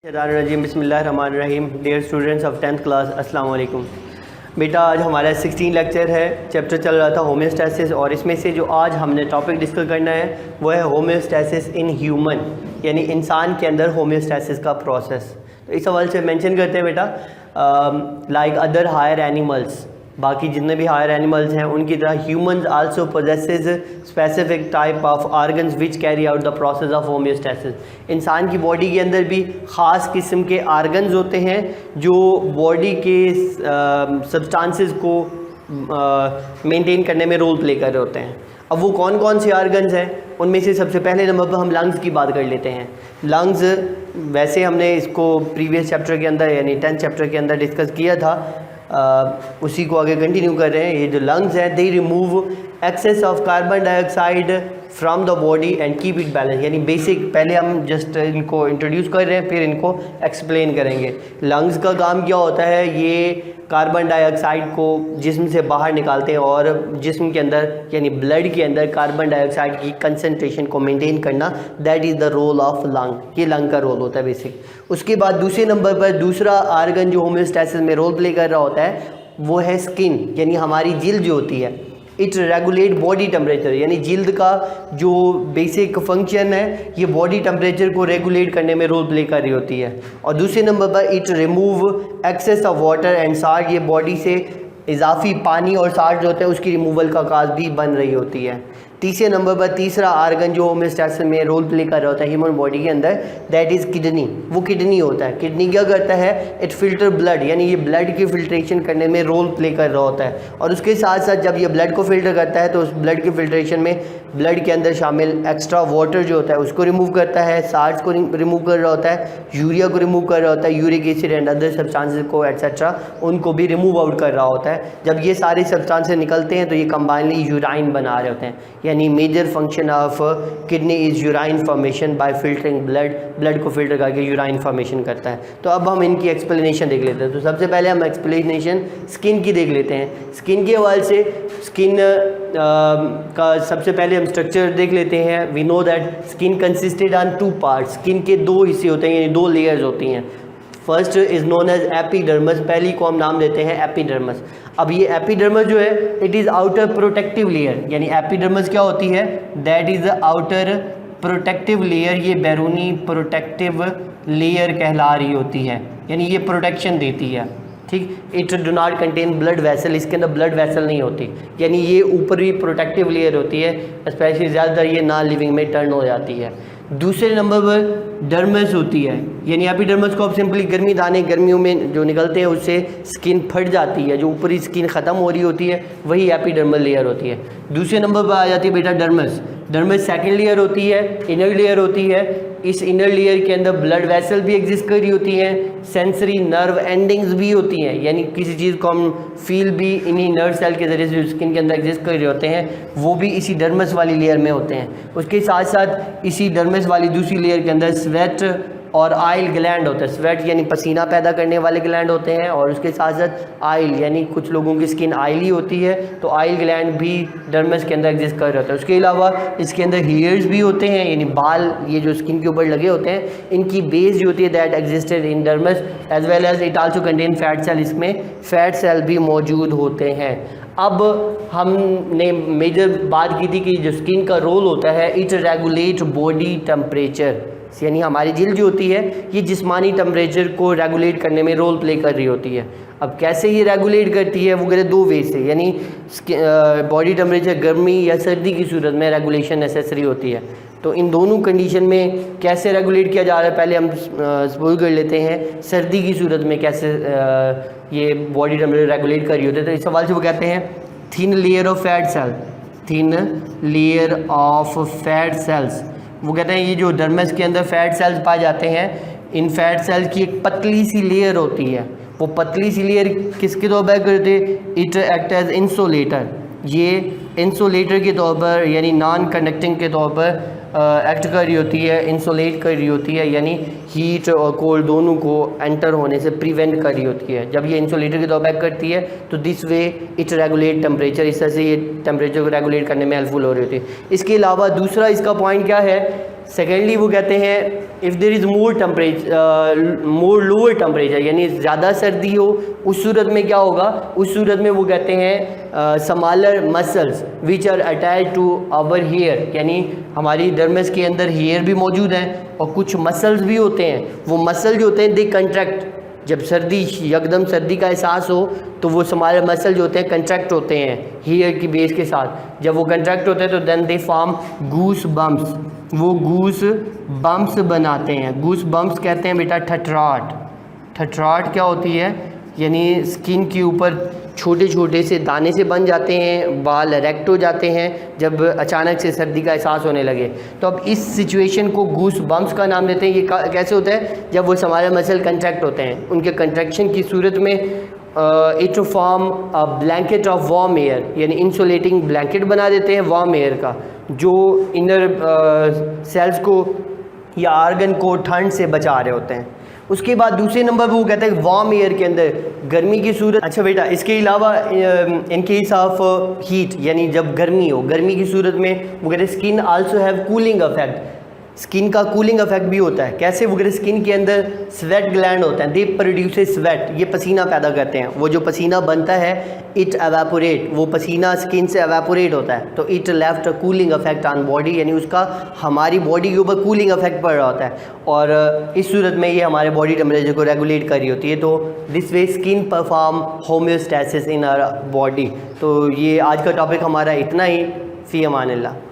रजीम बिस्मिल्लाहिर्रहमानिर्रहीम। Dear students of 10th class, अस्सलाम वालेकुम। बेटा आज हमारा 16 लेक्चर है, चैप्टर चल रहा था होम्योस्टैसिस, और इसमें से जो आज हमने टॉपिक डिस्कस करना है वो है होम्योस्टैसिस इन ह्यूमन, यानी इंसान के अंदर होम्योस्टैसिस का प्रोसेस। तो इस हवाले से मेंशन करते हैं बेटा, लाइक अदर हायर एनिमल्स, बाकी जितने भी हायर एनिमल्स हैं उनकी तरह humans also possesses specific type of organs which carry out the process of homeostasis. इंसान की बॉडी के अंदर भी ख़ास किस्म के ऑर्गन्स होते हैं जो बॉडी के सब्सटेंसेस को मेंटेन करने में रोल प्ले कर रहे होते हैं। अब वो कौन कौन से ऑर्गन्स हैं, उनमें से सबसे पहले नंबर पर हम लंग्स की बात कर लेते हैं। लंग्स वैसे हमने इसको प्रीवियस चैप्टर के अंदर यानी 10th चैप्टर के अंदर डिस्कस किया था, उसी को आगे कंटिन्यू कर रहे हैं। ये जो लंग्स हैं, they remove excess of carbon dioxide from the body and keep it balance. यानी बेसिक पहले हम जस्ट इनको इंट्रोड्यूस कर रहे हैं, फिर इनको एक्सप्लेन करेंगे। लंग्स का काम क्या होता है, ये कार्बन डाइऑक्साइड को जिस्म से बाहर निकालते हैं और जिस्म के अंदर यानी ब्लड के अंदर कार्बन डाइऑक्साइड की कंसनट्रेशन को मेंटेन करना, that is the role of lung. ये लंग का रोल होता है बेसिक। उसके बाद दूसरे नंबर पर दूसरा आर्गन जो होम्योस्टैसिस में रोल प्ले कर रहा होता है वो है स्किन, यानी हमारी जिल्द जो होती है। इट रेगुलेट बॉडी टेम्परेचर, यानी जिल्द का जो बेसिक फंक्शन है ये बॉडी टेम्परेचर को रेगुलेट करने में रोल प्ले कर रही होती है। और दूसरे नंबर पर it remove excess of water and salt, ये बॉडी से इजाफी पानी और साल्ट जो होता है उसकी रिमूवल का काज भी बन रही होती है। तीसरे नंबर पर तीसरा आर्गन जो होम्योस्टैसिस में रोल प्ले कर रहा होता है ह्यूमन बॉडी के अंदर, दैट इज़ किडनी। वो किडनी होता है। किडनी क्या करता है, इट फिल्टर ब्लड, यानी ये ब्लड की फिल्ट्रेशन करने में रोल प्ले कर रहा होता है। और उसके साथ साथ जब ये ब्लड को फिल्टर करता है तो उस ब्लड की फिल्ट्रेशन में ब्लड के अंदर शामिल एक्स्ट्रा वाटर जो होता है उसको रिमूव करता है, साल्ट्स को रिमूव कर रहा होता है, यूरिया को रिमूव कर रहा होता है, uric acid and other substances को एट्सेट्रा उनको भी रिमूव आउट कर रहा होता है। जब ये सारे सब्सटेंसेस निकलते हैं तो ये कंबाइनली यूराइन बना रहे होते हैं। यानी major function of kidney is urine formation by filtering blood, blood को फिल्टर करके यूराइन फॉर्मेशन करता है। तो अब हम इनकी एक्सप्लेनेशन देख लेते हैं। तो सबसे पहले हम एक्सप्लेनेशन स्किन की देख लेते हैं। स्किन के हवाले से स्किन का सबसे पहले हम स्ट्रक्चर देख लेते हैं। We know that skin consisted on 2 parts. Skin के 2 हिस्से होते हैं, यानी 2 लेयर्स होती हैं। First is known as epidermis, पहली को हम नाम देते हैं एपिडर्मस। अब ये एपिडर्मस जो है it is outer protective layer, यानी एपिडर्मस क्या होती है, that is outer protective layer. ये बैरूनी प्रोटेक्टिव लेयर कहला रही होती है, यानी ये प्रोटेक्शन देती है। ठीक, it do not contain blood vessel, इसके अंदर ब्लड वेसल नहीं होती, यानी ये ऊपरी प्रोटेक्टिव लेयर होती है। स्पेशली ज़्यादातर ये नॉन लिविंग में टर्न हो जाती है। दूसरे नंबर पर डर्मस होती है, यानी एपिडर्मस को आप सिंपली गर्मी दाने गर्मियों में जो निकलते हैं उससे स्किन फट जाती है, जो ऊपरी स्किन ख़त्म हो रही होती है वही एपिडर्मल लेयर होती है। दूसरे नंबर पर आ जाती है बेटा डर्मस। डर्मस सेकंड लेयर होती है, इनर लेयर होती है। इस इनर लेयर के अंदर ब्लड वेसल भी एग्जिस्ट कर रही होती हैं, सेंसरी नर्व एंडिंग्स भी होती हैं, यानी किसी चीज़ को हम फील भी इन्हीं नर्व सेल के ज़रिए से स्किन के अंदर एग्जिस्ट कर रहे होते हैं, वो भी इसी डर्मस वाली लेयर में होते हैं। उसके साथ साथ इसी डर्मस वाली दूसरी लेयर के अंदर स्वेट और आइल ग्लैंड होता है। स्वेट यानी पसीना पैदा करने वाले ग्लैंड होते हैं, और उसके साथ साथ आइल, यानी कुछ लोगों की स्किन आइली होती है तो आइल ग्लैंड भी डर्मस के अंदर एग्जिस्ट कर रहे होते हैं। उसके अलावा इसके अंदर हेयर्स भी होते हैं, यानी बाल ये जो स्किन के ऊपर लगे होते हैं इनकी बेस जो होती है that existed in dermis as well as it also contain fat cell, इसमें फैट सेल भी मौजूद होते हैं। अब हमने मेजर बात की थी कि जो स्किन का रोल होता है इट रेगुलेट बॉडी टेम्परेचर, यानी हमारी जिल्द जो होती है ये जिस्मानी टेम्परेचर को रेगुलेट करने में रोल प्ले कर रही होती है। अब कैसे ये रेगुलेट करती है, वो कहते हैं 2 वे से, यानी बॉडी टेम्परेचर गर्मी या सर्दी की सूरत में रेगुलेशन नेसेसरी होती है। तो इन दोनों कंडीशन में कैसे रेगुलेट किया जा रहा है, पहले हम सपोज कर लेते हैं सर्दी की सूरत में कैसे ये बॉडी टेम्परेचर रेगुलेट कर रही होती है। तो इस सवाल से वो कहते हैं thin layer of fat cell, thin layer of fat cells. वो कहते हैं ये जो डर्मस के अंदर फैट सेल्स पाए जाते हैं, इन फैट सेल्स की एक पतली सी लेयर होती है। वो पतली सी लेयर किसके तौर पर करते, इट एक्ट एज इंसुलेटर। ये इंसुलेटर के तौर पर यानी नॉन कंडक्टिंग के तौर पर एक्ट कर रही होती है, इंसुलेट कर रही होती है, यानी हीट और कोल्ड दोनों को एंटर होने से प्रिवेंट कर रही होती है। जब ये इंसुलेटर के तौर पर एक्ट करती है तो this way it regulate temperature, इस तरह से ये टेम्परेचर को रेगुलेट करने में हेल्पफुल हो रही होती है। इसके अलावा दूसरा इसका पॉइंट क्या है, सेकेंडली वो कहते हैं if there is more lower temperature, यानी ज़्यादा सर्दी हो, उस सूरत में क्या होगा, उस सूरत में वो कहते हैं smaller muscles which are attach to our hair, यानी हमारी डर्मिस के अंदर हेयर भी मौजूद हैं और कुछ मसल्स भी होते हैं, वो मसल जो होते हैं दे कंट्रैक्ट, जब सर्दी एकदम सर्दी का एहसास हो तो वो हमारे मसल जो होते हैं कंट्रैक्ट होते हैं हेयर की बेस के साथ, जब वो कंट्रैक्ट होते हैं तो then they form goose bumps, वो गूस बम्प्स बनाते हैं। गूस बम्प्स कहते हैं बेटा ठठराहट। ठठराहट क्या होती है, यानी स्किन के ऊपर छोटे छोटे से दाने से बन जाते हैं, बाल इरेक्ट हो जाते हैं जब अचानक से सर्दी का एहसास होने लगे। तो अब इस सिचुएशन को गूस बम्प्स का नाम देते हैं। ये कैसे होता है, जब वो हमारे मसल कंट्रैक्ट होते हैं, उनके कंट्रैक्शन की सूरत में it form a blanket of warm air, यानी इंसुलेटिंग ब्लैंकेट बना देते हैं वार्म एयर का, जो इनर सेल्स को या आर्गन को ठंड से बचा रहे होते हैं। उसके बाद दूसरे नंबर पर वो कहते हैं वार्म एयर के अंदर गर्मी की सूरत। अच्छा बेटा, इसके अलावा इन केस ऑफ हीट, यानी जब गर्मी हो, गर्मी की सूरत में वो कहते हैं skin also have cooling effect, skin का कूलिंग इफेक्ट भी होता है। कैसे, वो कहते हैं स्किन के अंदर स्वेट ग्लैंड होता है, दे प्रोड्यूस स्वेट, ये पसीना पैदा करते हैं। वो जो पसीना बनता है इट एवेपोरेट, वो पसीना स्किन से एवेपोरेट होता है, तो it left a cooling effect on body, यानी उसका हमारी बॉडी के ऊपर कूलिंग इफेक्ट पड़ रहा होता है और इस सूरत में ये हमारे बॉडी टेम्परेचर को रेगुलेट कर रही होती है। तो this way skin perform homeostasis in our body. तो ये आज का टॉपिक हमारा इतना ही। फ़ी अमान अल्लाह।